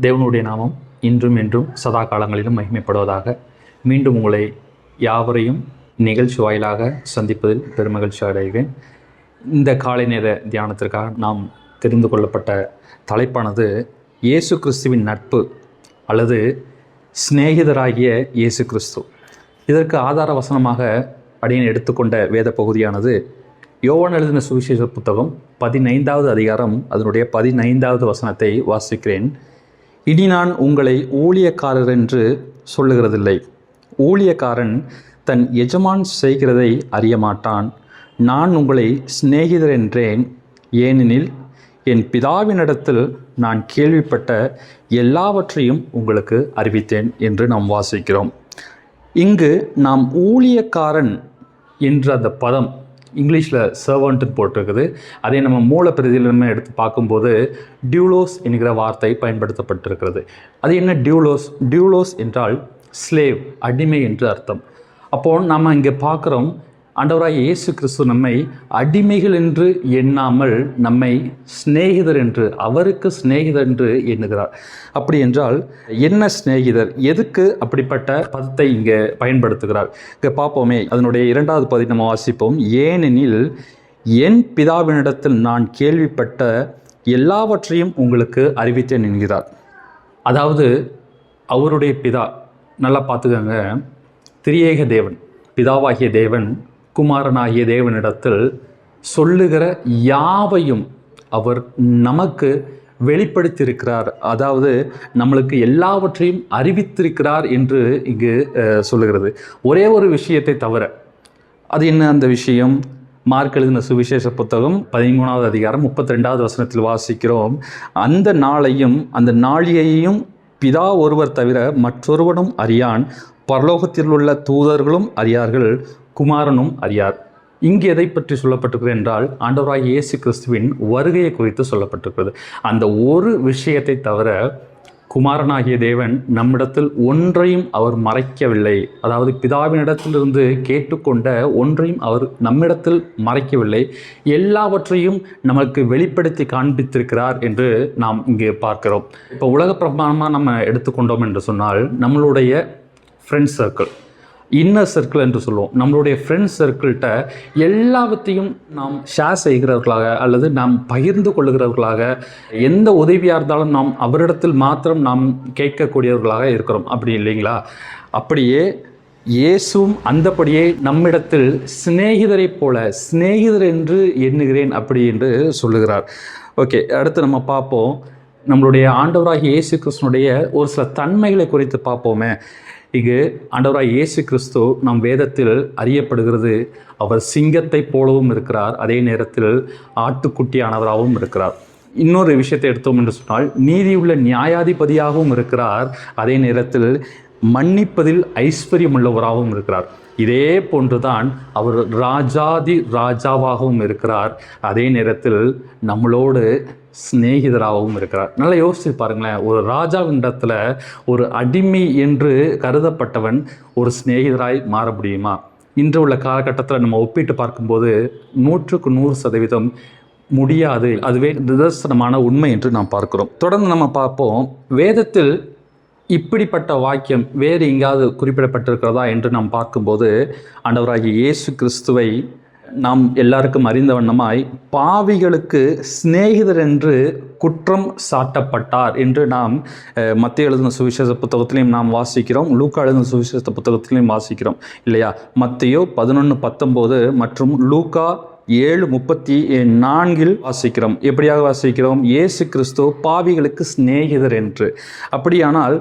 தேவனுடைய நாமம் இன்றும் என்றும் சதா காலங்களிலும் மகிமைப்படுவதாக. மீண்டும் உங்களை யாவரையும் நிகழ்ச்சி வாயிலாக சந்திப்பதில் பெருமகிழ்ச்சி அடைவேன். இந்த காலை நேர தியானத்திற்காக நாம் தெரிந்து கொள்ளப்பட்ட தலைப்பானது இயேசு கிறிஸ்துவின் நட்பு அல்லது சிநேகிதராகிய இயேசு கிறிஸ்து. இதற்கு ஆதார வசனமாக அடியேன் எடுத்துக்கொண்ட வேத பகுதியானது யோவான் எழுதின சுவிசேஷ புத்தகம் 15வது அதிகாரம் அதனுடைய 15வது வசனத்தை வாசிக்கிறேன். இனி நான் உங்களை ஊழியக்காரர் என்று சொல்லுகிறதில்லை. ஊழியக்காரன் தன் எஜமான் செய்கிறதை அறிய மாட்டான். நான் உங்களை சிநேகிதர் என்றேன், ஏனெனில் என் பிதாவினிடத்தில் நான் கேள்விப்பட்ட எல்லாவற்றையும் உங்களுக்கு அறிவித்தேன் என்று நாம் வாசிக்கிறோம். இங்கு நாம் ஊழியக்காரன் என்ற அந்த பதம் இங்கிலீஷில் சர்வன்ட்டுன்னு போட்டிருக்குது. அதே நம்ம மூல பிரதியிலுமே எடுத்து பார்க்கும்போது டியூலோஸ் என்கிற வார்த்தை பயன்படுத்தப்பட்டிருக்கிறது. அது என்ன டியூலோஸ்? டியூலோஸ் என்றால் ஸ்லேவ், அடிமை என்று அர்த்தம். அப்போது நம்ம இங்கே பார்க்குறோம், ஆண்டவராகிய இயேசு கிறிஸ்து நம்மை அடிமைகள் என்று எண்ணாமல் நம்மை சிநேகிதர் என்று, அவருக்கு சிநேகிதர் என்று எண்ணுகிறார். அப்படி என்றால் என்ன சிநேகிதர்? எதுக்கு அப்படிப்பட்ட பதத்தை இங்கே பயன்படுத்துகிறார்? இங்கே பார்ப்போமே, அதனுடைய 2வது பகுதி நம்ம வாசிப்போம். ஏனெனில் என் பிதாவினிடத்தில் நான் கேள்விப்பட்ட எல்லாவற்றையும் உங்களுக்கு அறிவித்தேன் என்கிறார். அதாவது அவருடைய பிதா, நல்லா பார்த்துக்கோங்க, திரியேக தேவன், பிதாவாகிய தேவன் குமாரனாகிய தேவனிடத்தில் சொல்லுகிற யாவையும் அவர் நமக்கு வெளிப்படுத்தியிருக்கிறார். அதாவது நம்மளுக்கு எல்லாவற்றையும் அறிவித்திருக்கிறார் என்று இங்கு சொல்லுகிறது. ஒரே ஒரு விஷயத்தை தவிர. அது என்ன அந்த விஷயம்? மார்க் எழுதின சுவிசேஷ புத்தகம் 13வது அதிகாரம் 32வது வசனத்தில் வாசிக்கிறோம். அந்த நாளையும் அந்த நாளிகையையும் பிதா ஒருவர் தவிர மற்றொருவனும் அறியான், பரலோகத்தில் உள்ள தூதர்களும் அறியார்கள், குமாரனும் அறியார். இங்கு எதை பற்றி சொல்லப்பட்டிருக்கிறது என்றால் ஆண்டவராகிய இயேசு கிறிஸ்துவின் வருகையை குறித்து சொல்லப்பட்டிருக்கிறது. அந்த ஒரு விஷயத்தை தவிர குமாரனாகிய தேவன் நம்மிடத்தில் ஒன்றையும் அவர் மறைக்கவில்லை. அதாவது பிதாவினிடத்திலிருந்து கேட்டுக்கொண்ட ஒன்றையும் அவர் நம்மிடத்தில் மறைக்கவில்லை. எல்லாவற்றையும் நமக்கு வெளிப்படுத்தி காண்பித்திருக்கிறார் என்று நாம் இங்கே பார்க்கிறோம். இப்போ உலக பிரமாணமாக நம்ம எடுத்துக்கொண்டோம் என்று சொன்னால் நம்மளுடைய ஃப்ரெண்ட் சர்க்கிள், இன்னர் சர்க்கிள் என்று சொல்லுவோம். நம்மளுடைய ஃப்ரெண்ட்ஸ் சர்க்கிள்கிட்ட எல்லாவற்றையும் நாம் ஷேர் செய்கிறவர்களாக அல்லது நாம் பகிர்ந்து கொள்ளுகிறவர்களாக, எந்த உதவியாக இருந்தாலும் நாம் அவரிடத்தில் மாத்திரம் நாம் கேட்கக்கூடியவர்களாக இருக்கிறோம். அப்படி இல்லைங்களா? அப்படியே இயேசுவும் அந்தபடியே நம்மிடத்தில் சிநேகிதரை போல, சிநேகிதர் என்று எண்ணுகிறேன் அப்படி என்று சொல்லுகிறார். ஓகே, அடுத்து நம்ம பார்ப்போம், நம்மளுடைய ஆண்டவராகிய இயேசு கிறிஸ்துனுடைய ஒரு சில தன்மைகளை குறித்து பார்ப்போமே. இங்கு ஆண்டவராகிய இயேசு கிறிஸ்து நம் வேதத்தில் அறியப்படுகிறது. அவர் சிங்கத்தை போலவும் இருக்கிறார், அதே நேரத்தில் ஆட்டுக்குட்டியானவராகவும் இருக்கிறார். இன்னொரு விஷயத்தை எடுத்தோம் என்று சொன்னால் நீதியுள்ள நியாயாதிபதியாகவும் இருக்கிறார், அதே நேரத்தில் மன்னிப்பதில் ஐஸ்வர்யம் உள்ளவராகவும் இருக்கிறார். இதே போன்றுதான் அவர் ராஜாதி ராஜாவாகவும் இருக்கிறார், அதே நேரத்தில் நம்மளோடு சிநேகிதராகவும் இருக்கிறார். நல்லா யோசிச்சு பாருங்களேன், ஒரு ராஜாவின் இடத்துல ஒரு அடிமை என்று கருதப்பட்டவன் ஒரு சிநேகிதராய் மாற முடியுமா? இன்று உள்ள காலகட்டத்தில் நம்ம ஒப்பிட்டு பார்க்கும்போது 100% முடியாது. அதுவே நிதர்சனமான உண்மை என்று நாம் பார்க்கிறோம். தொடர்ந்து நம்ம பார்ப்போம், வேதத்தில் இப்படிப்பட்ட வாக்கியம் வேறு எங்கேயாவது குறிப்பிடப்பட்டிருக்கிறதா என்று நாம் பார்க்கும்போது ஆண்டவராகிய இயேசு கிறிஸ்துவை நாம் எல்லாருக்கும் அறிந்த வண்ணமாய் பாவிகளுக்கு சிநேகிதர் என்று குற்றம் சாட்டப்பட்டார் என்று நாம் மத்தேயு எழுதின சுவிசேஷ புத்தகத்திலையும் நாம் வாசிக்கிறோம், லூக்கா எழுதின சுவிசேஷ புத்தகத்திலையும் வாசிக்கிறோம் இல்லையா? மத்தேயு 11:19 மற்றும் லூக்கா 7:34 வாசிக்கிறோம். எப்படியாக வாசிக்கிறோம்? இயேசு கிறிஸ்து பாவிகளுக்கு சிநேகிதர் என்று. அப்படியானால்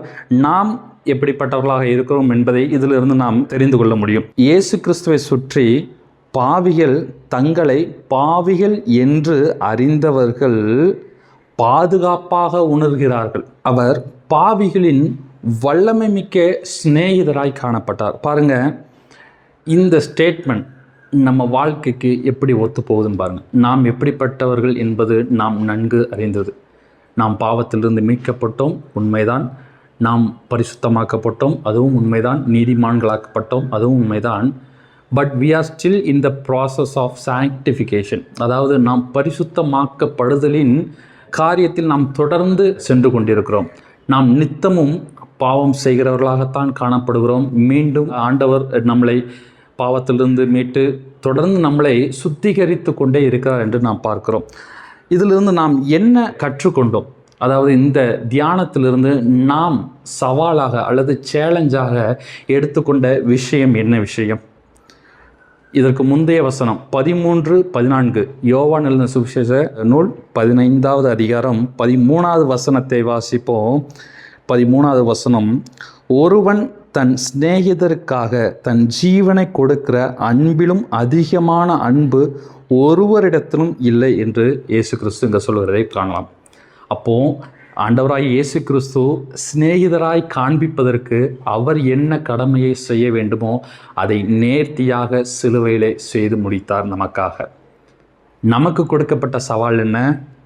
நாம் எப்படிப்பட்டவர்களாக இருக்கிறோம் என்பதை இதிலிருந்து நாம் தெரிந்து கொள்ள முடியும். இயேசு கிறிஸ்துவை சுற்றி பாவிகள் தங்களை பாவிகள் என்று அறிந்தவர்கள் பாதுகாப்பாக உணர்கிறார்கள். அவர் பாவிகளின் வல்லமை மிக்க சிநேகிதராய் காணப்பட்டார். பாருங்க, இந்த ஸ்டேட்மெண்ட் நம்ம வாழ்க்கைக்கு எப்படி ஒத்து போகுதுன்னு பாருங்கள். நாம் எப்படிப்பட்டவர்கள் என்பது நாம் நன்கு அறிந்தது. நாம் பாவத்திலிருந்து மீட்கப்பட்டோம், உண்மைதான். நாம் பரிசுத்தமாக்கப்பட்டோம், அதுவும் உண்மைதான். நீதிமான்களாக்கப்பட்டோம், அதுவும் உண்மைதான். But we are still in the process of sanctification. அதாவது நாம் பரிசுத்தமாக்கப்படுதலின் காரியத்தில் நாம் தொடர்ந்து சென்று கொண்டிருக்கிறோம். நாம் நித்தமும் பாவம் செய்கிறவர்களாகத்தான் காணப்படுகிறோம். மீண்டும் ஆண்டவர் நம்மளை பாவத்திலிருந்து மீட்டு தொடர்ந்து நம்மளை சுத்திகரித்து கொண்டே இருக்கிறார் என்று நாம் பார்க்கிறோம். இதிலிருந்து நாம் என்ன கற்றுக்கொண்டோம்? அதாவது இந்த தியானத்திலிருந்து நாம் சவாலாக அல்லது சேலஞ்சாக எடுத்துக்கொண்ட விஷயம் என்ன விஷயம்? இதற்கு முந்தைய வசனம் 13-14 யோவான் எழுதின சுவிசேஷ நூல் 15வது அதிகாரம் 13வது வசனத்தை வாசிப்போம். 13வது வசனம், ஒருவன் தன் சிநேகிதருக்காக தன் ஜீவனை கொடுக்கிற அன்பிலும் அதிகமான அன்பு ஒருவரிடத்திலும் இல்லை என்று இயேசு கிறிஸ்து இங்கே சொல்கிறதை காணலாம். அப்போது ஆண்டவராய் இயேசு கிறிஸ்து சிநேகிதராய் காண்பிப்பதற்கு அவர் என்ன கடமையை செய்ய வேண்டுமோ அதை நேர்த்தியாக சிலுவையிலே செய்து முடித்தார் நமக்காக. நமக்கு கொடுக்கப்பட்ட சவால் என்ன?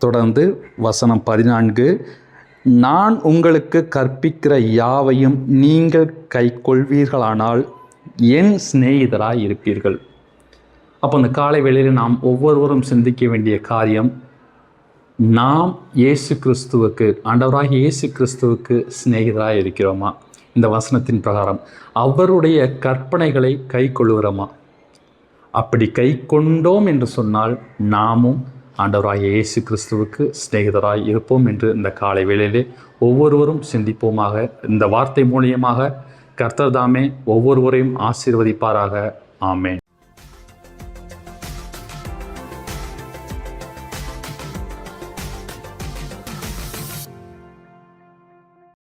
தொடர்ந்து வசனம் 14, நான் உங்களுக்கு கற்பிக்கிற யாவையும் நீங்கள் கைக்கொள்வீர்களானால் என் சிநேகிதராய் இருப்பீர்கள். அப்போ அந்த காலை வேளையில் நாம் ஒவ்வொருவரும் சிந்திக்க வேண்டிய காரியம், நாம் இயேசு கிறிஸ்துவுக்கு, ஆண்டவராகிய இயேசு கிறிஸ்துவுக்கு சிநேகிதராக இருக்கிறோமா? இந்த வசனத்தின் பிரகாரம் அவருடைய கற்பனைகளை கை கொள்ளுகிறோமா? அப்படி கை கொண்டோம் என்று சொன்னால் நாமும் ஆண்டவராகிய இயேசு கிறிஸ்துவுக்கு சிநேகிதராய் இருப்போம் என்று இந்த காலை வேளையிலே ஒவ்வொருவரும் சிந்திப்போமாக. இந்த வார்த்தை மூலியமாக கர்த்தர் தாமே ஒவ்வொருவரையும் ஆசீர்வதிப்பாராக. ஆமென்.